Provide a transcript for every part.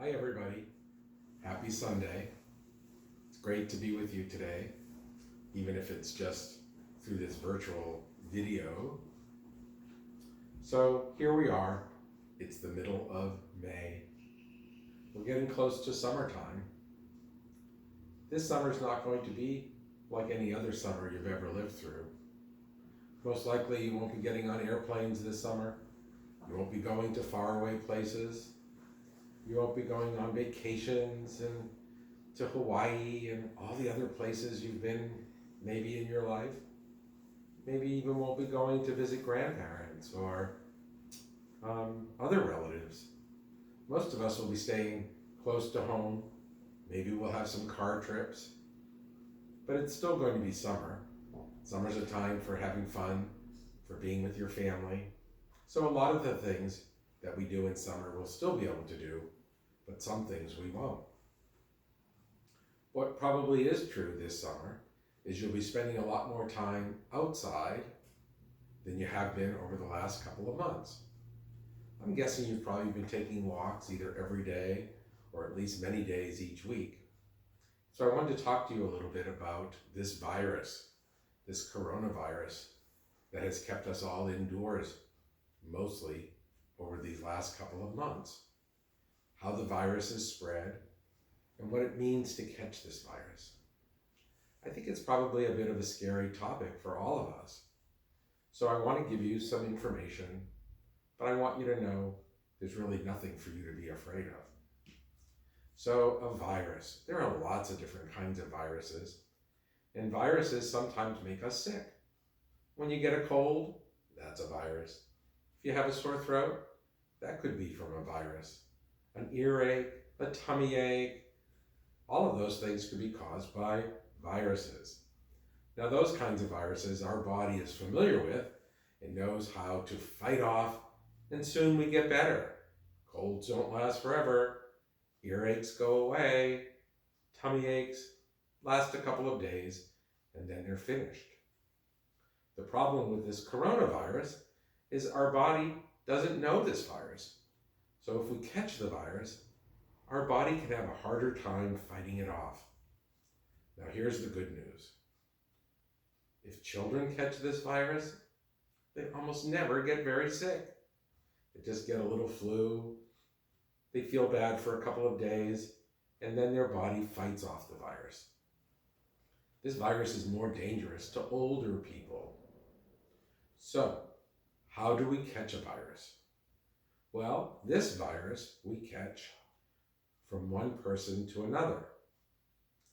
Hi, everybody. Happy Sunday. It's great to be with you today, even if it's just through this virtual video. So here we are. It's the middle of May. We're getting close to summertime. This summer's not going to be like any other summer you've ever lived through. Most likely you won't be getting on airplanes this summer. You won't be going to faraway places. You won't be going on vacations and to Hawaii and all the other places you've been maybe in your life. Maybe even won't be going to visit grandparents or other relatives. Most of us will be staying close to home. Maybe we'll have some car trips, but it's still going to be summer. Summer's a time for having fun, for being with your family. So a lot of the things that we do in summer we'll still be able to do, but some things we won't. What probably is true this summer is you'll be spending a lot more time outside than you have been over the last couple of months. I'm guessing you've probably been taking walks either every day or at least many days each week. So I wanted to talk to you a little bit about this virus, this coronavirus that has kept us all indoors mostly over these last couple of months. How the virus is spread and what it means to catch this virus. I think it's probably a bit of a scary topic for all of us. So I want to give you some information, but I want you to know there's really nothing for you to be afraid of. So a virus, there are lots of different kinds of viruses, and viruses sometimes make us sick. When you get a cold, that's a virus. If you have a sore throat, that could be from a virus. An earache, a tummy ache, all of those things could be caused by viruses. Now those kinds of viruses our body is familiar with and knows how to fight off, and soon we get better. Colds don't last forever, earaches go away, tummy aches last a couple of days, and then they're finished. The problem with this coronavirus is our body doesn't know this virus. So if we catch the virus, our body can have a harder time fighting it off. Now here's the good news. If children catch this virus, they almost never get very sick. They just get a little flu, they feel bad for a couple of days, and then their body fights off the virus. This virus is more dangerous to older people. So, how do we catch a virus? Well, this virus we catch from one person to another.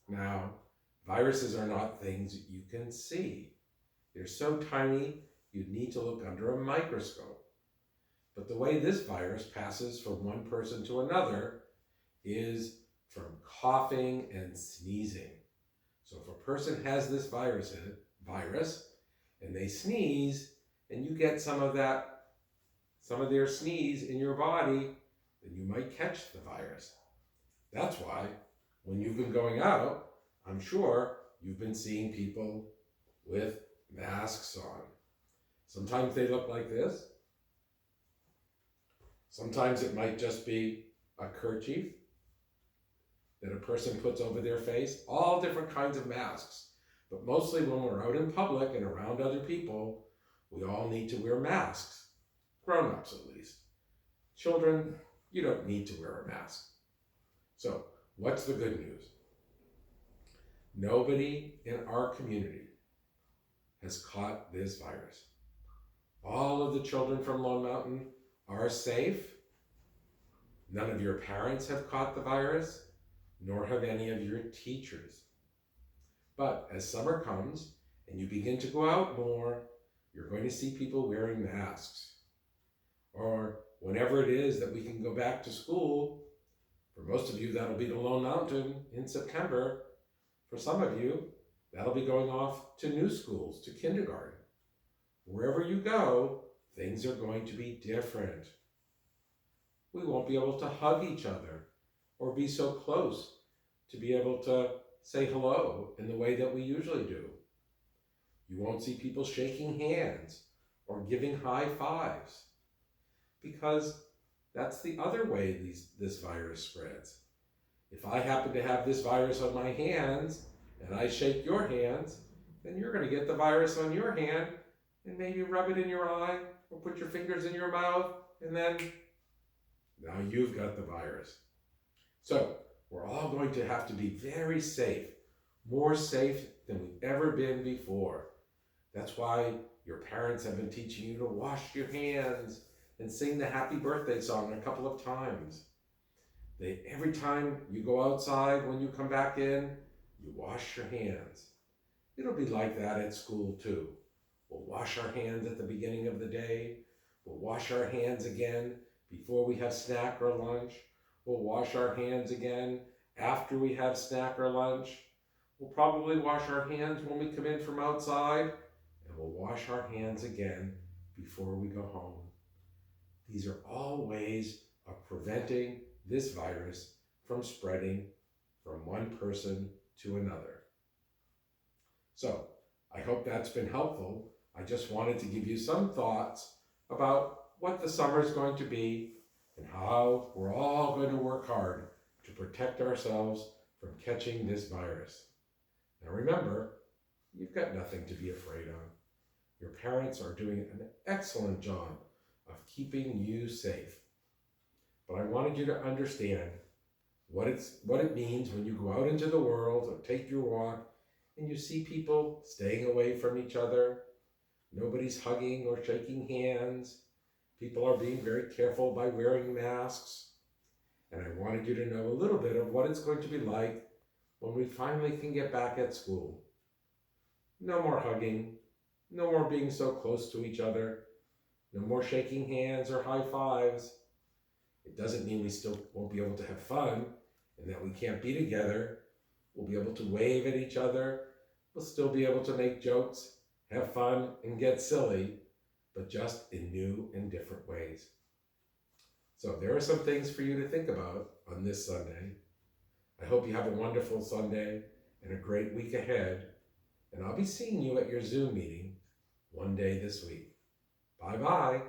Now, viruses are not things you can see. They're so tiny, you'd need to look under a microscope. But the way this virus passes from one person to another is from coughing and sneezing. So if a person has this virus and they sneeze, and you get some of their sneeze in your body, then you might catch the virus. That's why when you've been going out, I'm sure you've been seeing people with masks on. Sometimes they look like this. Sometimes it might just be a kerchief that a person puts over their face. All different kinds of masks. But mostly when we're out in public and around other people, we all need to wear masks. Grown-ups at least. Children, you don't need to wear a mask. So, what's the good news? Nobody in our community has caught this virus. All of the children from Lone Mountain are safe. None of your parents have caught the virus, nor have any of your teachers. But as summer comes and you begin to go out more, you're going to see people wearing masks. Or whenever it is that we can go back to school, for most of you that'll be to Lone Mountain in September. For some of you, that'll be going off to new schools, to kindergarten. Wherever you go, things are going to be different. We won't be able to hug each other or be so close to be able to say hello in the way that we usually do. You won't see people shaking hands or giving high fives because That's the other way this virus spreads. If I happen to have this virus on my hands and I shake your hands, then you're going to get the virus on your hand and maybe rub it in your eye or put your fingers in your mouth, and then now you've got the virus. So we're all going to have to be very safe, more safe than we've ever been before. That's why your parents have been teaching you to wash your hands and sing the happy birthday song a couple of times. Every time you go outside, when you come back in, you wash your hands. It'll be like that at school too. We'll wash our hands at the beginning of the day. We'll wash our hands again before we have snack or lunch. We'll wash our hands again after we have snack or lunch. We'll probably wash our hands when we come in from outside, and we'll wash our hands again before we go home. These are all ways of preventing this virus from spreading from one person to another. So, I hope that's been helpful. I just wanted to give you some thoughts about what the summer is going to be and how we're all going to work hard to protect ourselves from catching this virus. Now remember, you've got nothing to be afraid of. Your parents are doing an excellent job of keeping you safe. But I wanted you to understand what it means when you go out into the world or take your walk and you see people staying away from each other. Nobody's hugging or shaking hands. People are being very careful by wearing masks. And I wanted you to know a little bit of what it's going to be like when we finally can get back at school. No more hugging, no more being so close to each other, no more shaking hands or high fives. It doesn't mean we still won't be able to have fun and that we can't be together. We'll be able to wave at each other. We'll still be able to make jokes, have fun, and get silly, but just in new and different ways. So there are some things for you to think about on this Sunday. I hope you have a wonderful Sunday and a great week ahead, and I'll be seeing you at your Zoom meeting one day this week. Bye-bye.